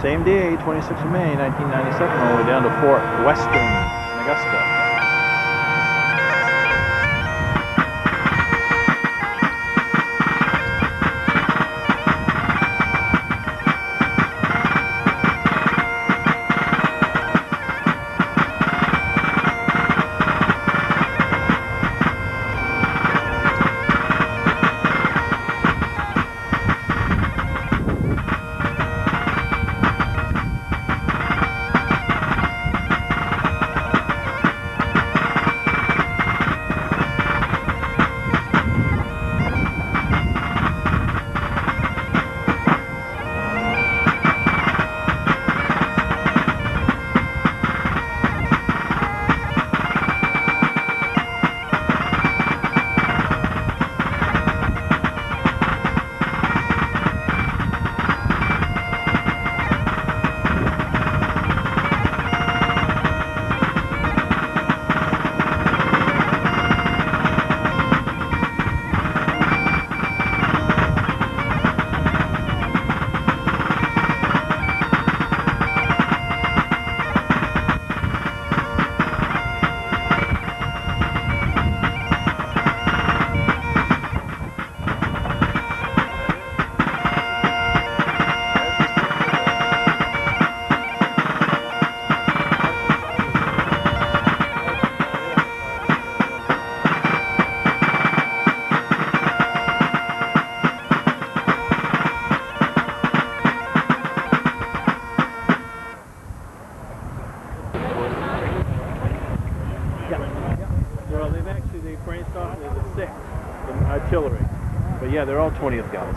Same day, 26th of May, 1997, all the way down to Fort Western, Augusta. Well, they branched off into the 6th, the artillery. But yeah, they're all 20th guys.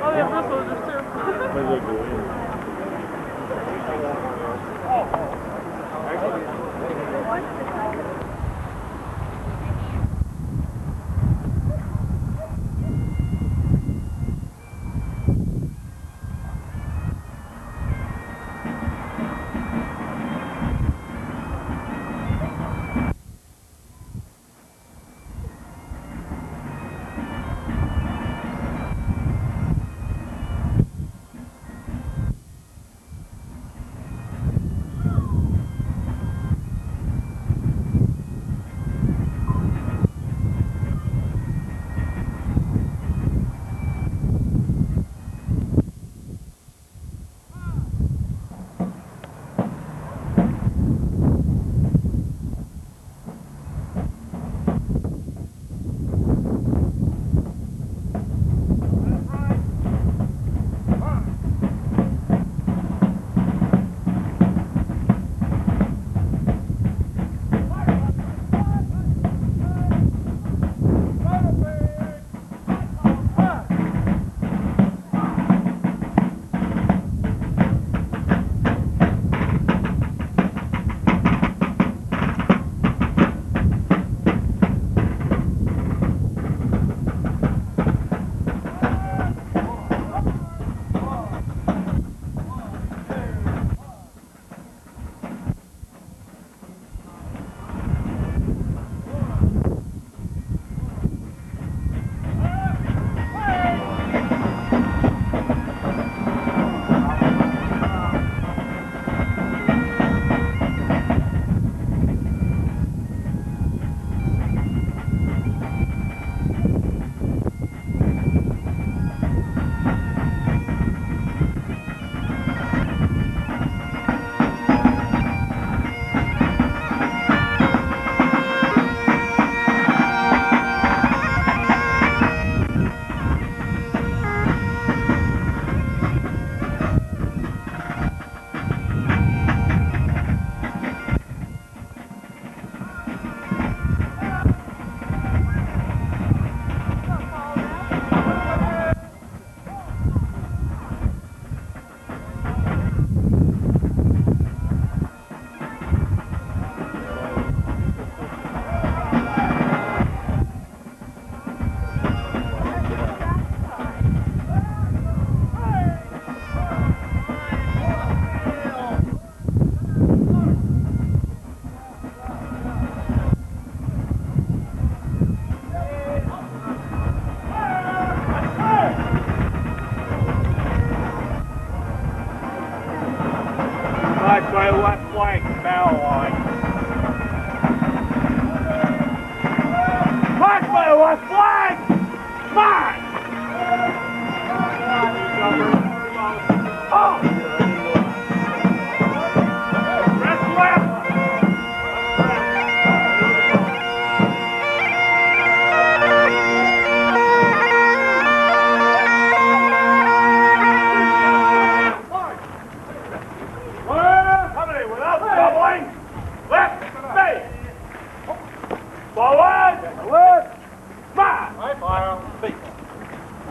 Oh, yeah, that's what it is too.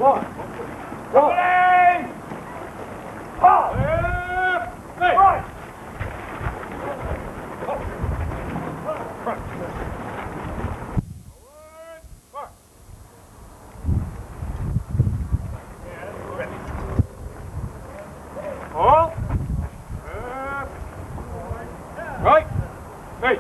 One. Company! Halt! Hey! Right! All. Right. Hey.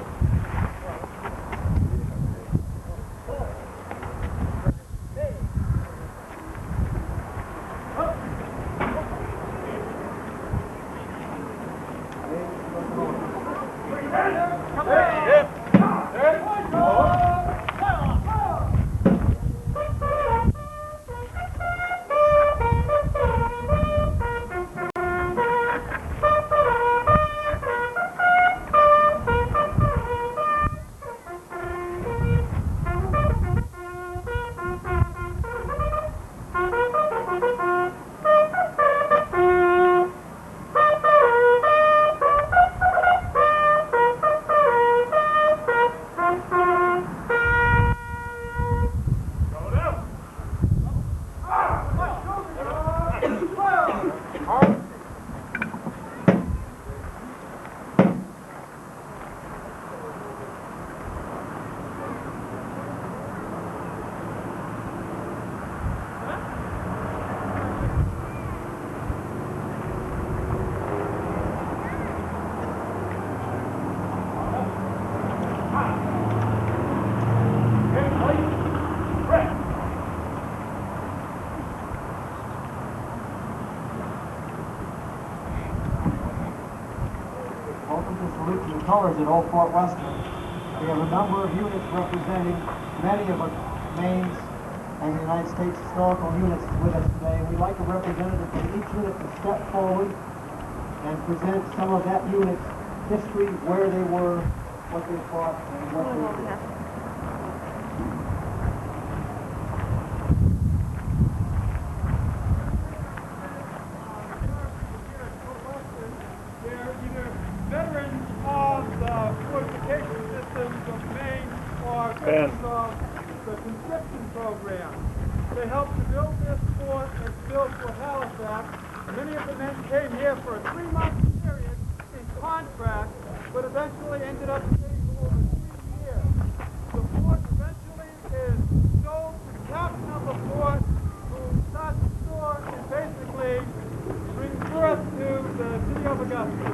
Colors at Old Fort Western. We have a number of units representing many of Maine's and the United States historical units with us today. We'd like a representative from each unit to step forward and present some of that unit's history, where they were, what they fought, and what they did. Veterans of the fortification systems of Maine or veterans of the conscription program. They helped to build this fort and built for Halifax. Many of the men came here for a 3-month period in contract, but eventually ended up staying for over 3 years. The fort eventually is sold to the captain of the fort, who starts the store and basically brings birth to the city of Augusta.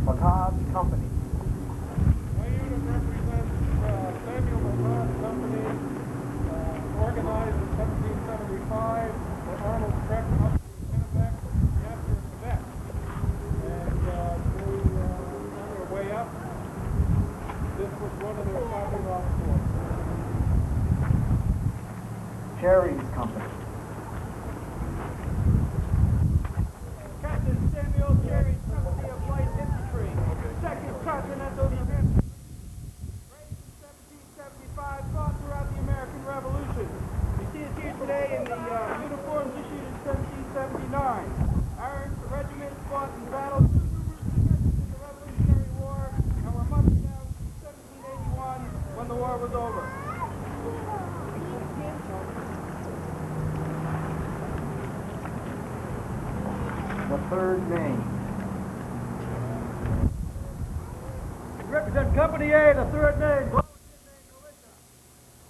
McCabe's company. My unit represents Samuel McCabe's company, organized in 1775 for Arnold Trek up to Kennebec after Quebec. And they on their way up, this was one of their stopping off forts. Cherry's company. Captain Samuel Cherry's company of light infantry, second Continental New Hampshire, raised in 1775, fought throughout the American Revolution. You see it here today in the uniforms issued in 1779. Our regiment fought in battles in the Revolutionary War and were mustered out in 1781 when the war was over. The 3rd Maine. Represent Company A, the 3rd Maine,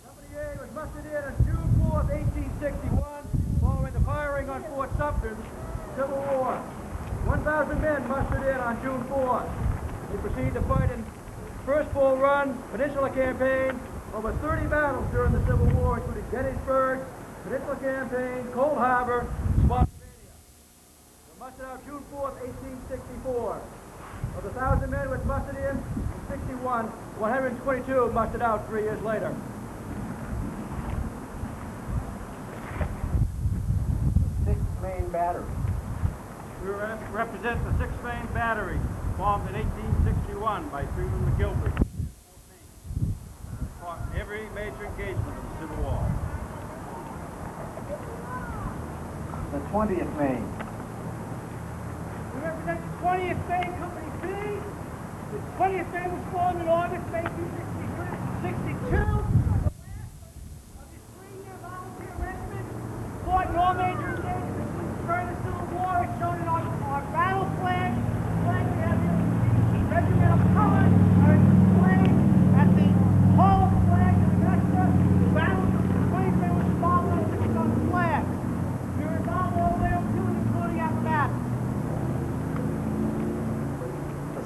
Company A was mustered in on June 4th, 1861, following the firing on Fort Sumter, Civil War. 1,000 men mustered in on June 4th. They proceeded to fight in First Bull Run, Peninsula Campaign, over 30 battles during the Civil War, including Gettysburg, Peninsula Campaign, Cold Harbor, Spotsylvania. Mustered out June 4th, 1864. Of the 1,000 men which mustered in 61, 122 mustered out 3 years later. Maine Battery. We represent the 6th Maine Battery, formed in 1861 by Freeman McGilvery. Fought every major engagement of the Civil War. The 20th Maine. We represent the 20th Maine Company B. The 20th Maine was formed in August 1862.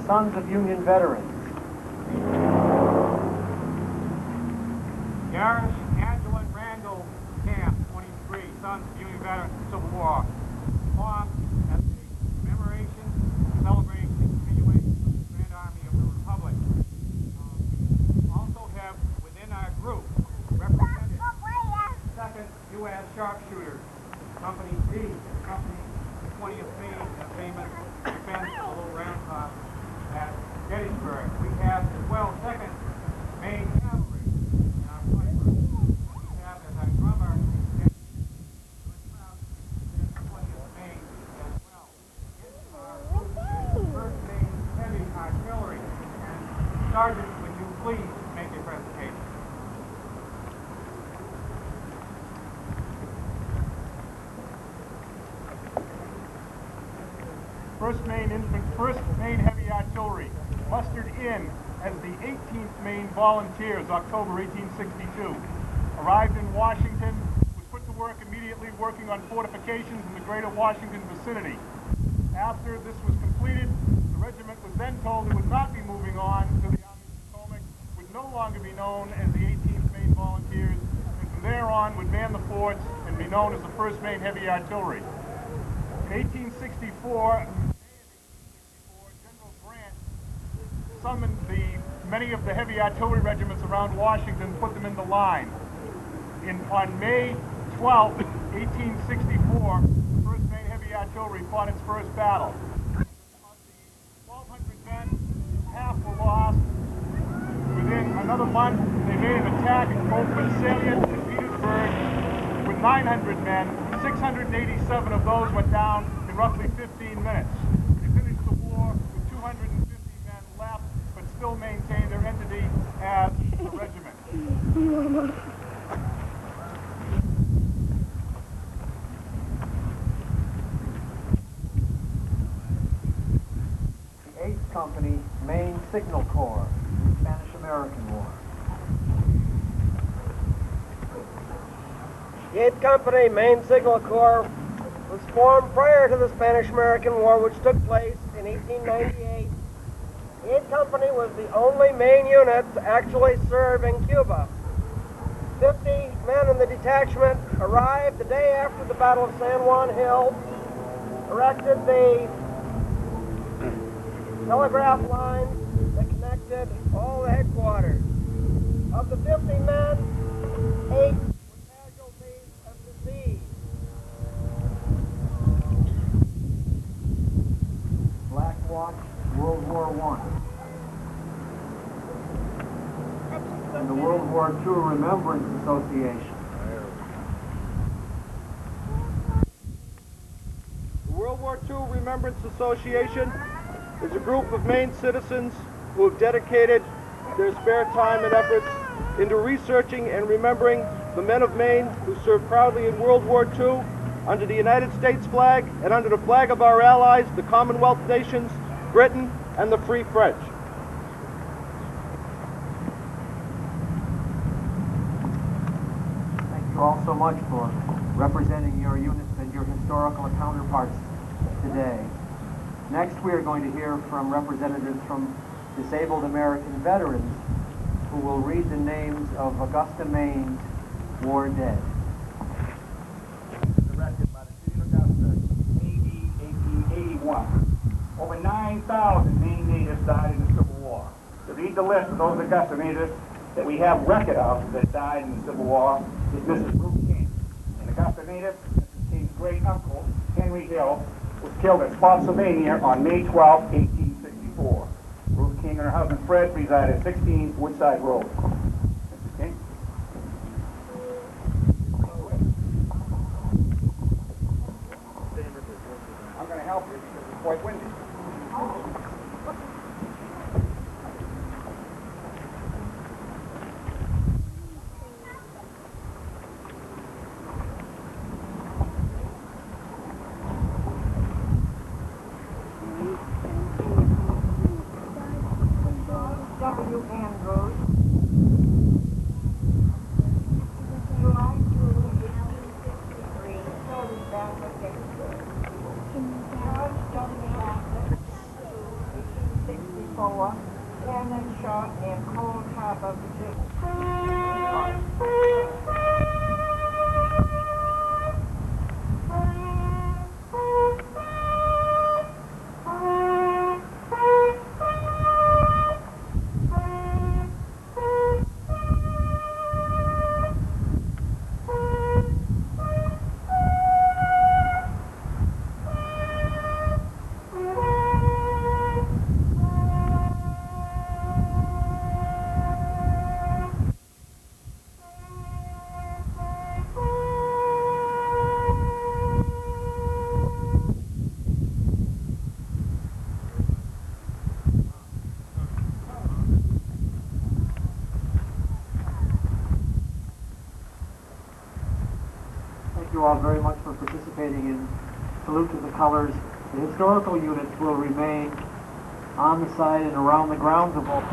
Sons of Union Veterans. Garish, Angela, and Randall Camp, 23, Sons of Union Veterans of the Civil War. Formed as a commemoration celebrating the continuation of the Grand Army of the Republic. We also have within our group represented 2nd U.S. Sharpshooters, Company D, Company 20th Maine, a famous defense a little round top at Gettysburg. We have as well 2nd Maine Cavalry in our fighter. We have as our drummer 20th Maine as well. In our group is 1st Maine Heavy Artillery. And Sergeant, would you please make a presentation? First Maine Heavy Artillery, mustered in as the 18th Maine Volunteers, October 1862. Arrived in Washington, was put to work immediately working on fortifications in the greater Washington vicinity. After this was completed, the regiment was then told it would not be moving on to the Army of the Potomac, would no longer be known as the 18th Maine Volunteers, and from there on would man the forts and be known as the 1st Maine Heavy Artillery. In 1864, General Grant summoned many of the heavy artillery regiments around Washington, put them into line. On May 12, 1864, the 1st Maine Heavy Artillery fought its first battle. Of the 1,200 men, half were lost. Within another month, they made an attack at Colquitt Salient in Petersburg with 900 men. 687 of those went down in roughly 15 minutes. They finished the war with 250 men left, but still maintained their entity as a regiment. The 8th Company, Maine Signal Corps, Spanish-American War. The 8th Company, Maine Signal Corps, was formed prior to the Spanish-American War, which took place in 1898. The 8th Company was the only Maine unit to actually serve in Cuba. 50 men in the detachment arrived the day after the Battle of San Juan Hill, erected the telegraph lines that connected all the headquarters. Of the 50 men, 8 Black Watch, World War I. And the World War II Remembrance Association. The World War II Remembrance Association is a group of Maine citizens who have dedicated their spare time and efforts into researching and remembering the men of Maine who served proudly in World War II under the United States flag and under the flag of our allies, the Commonwealth nations, Britain, and the Free French. Thank you all so much for representing your units and your historical counterparts today. Next, we are going to hear from representatives from disabled American veterans who will read the names of Augusta, Maine's war dead. Directed by the city of Augusta, AD 1881. Over 9,000 Maine natives died in the Civil War. To read the list of those Augusta natives that we have record of that died in the Civil War is Mrs. Ruth King. An Augusta native, Mrs. King's great uncle, Henry Hill, was killed at Spotsylvania on May 12, 1864. Ruth King and her husband Fred reside at 16 Woodside Road. Mrs. King. I'm going to help you because it's quite windy. W. Andrews, 4, cannon shot and Cold Harbor, Virginia. Thank you all very much for participating in Salute to the Colors. The historical units will remain on the side and around the grounds of all.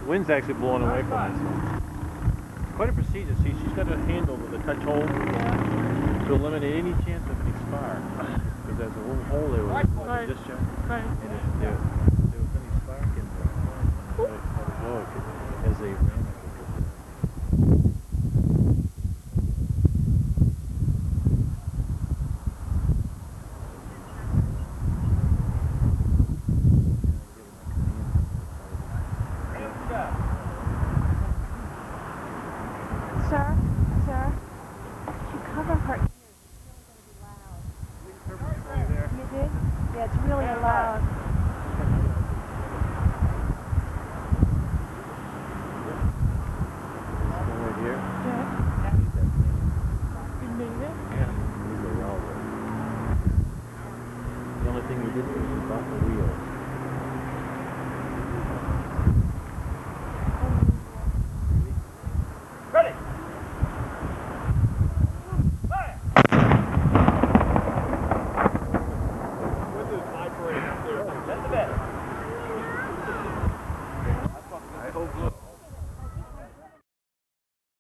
Wind's actually blowing away from us. Quite a procedure. See, she's got a handle with a touch hole to eliminate any chance of any spark. Because there's a little hole there with a discharge. Right. And if there was any spark in there, let it go. As they ran it. Sir, you cover her ears. It's really going to be loud. You did? Yeah, it's really loud. Right here. Yeah. You made it? Yeah. These are all there. The only thing we did was we bought the wheels.